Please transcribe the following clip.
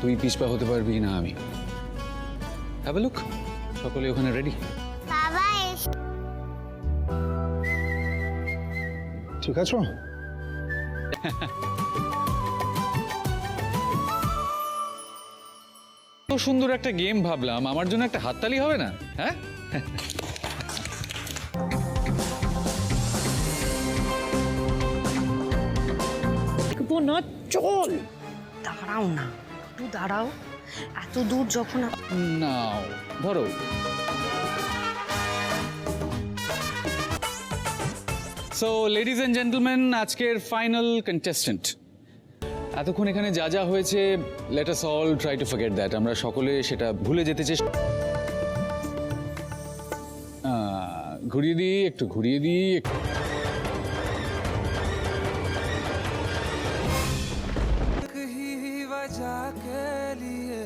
তুই পিছপা হতে পারবি না আমি। হ্যাভ লুক, সকলে ওখানে রেডি। বাবা ঠিক আছো? তো সুন্দর একটা গেম ভাবলাম, আমার জন্য একটা হাততালি হবে না? হ্যাঁ, দেখবো না, চল। দাঁড়াও না, একটু দাঁড়াও। এত দূর যখন নাও ধরো। সো লেডিজ এন্ড জেন্টলম্যান, আজকের ফাইনাল কন্টেস্টেন্ট। এতক্ষণ এখানে যা যা হয়েছে, let us all try to forget that. আমরা সকলে সেটা ভুলে যেতে চেষ্টা। ঘুরিয়ে দিই, একটু ঘুরিয়ে দিই। ही वजह के लिए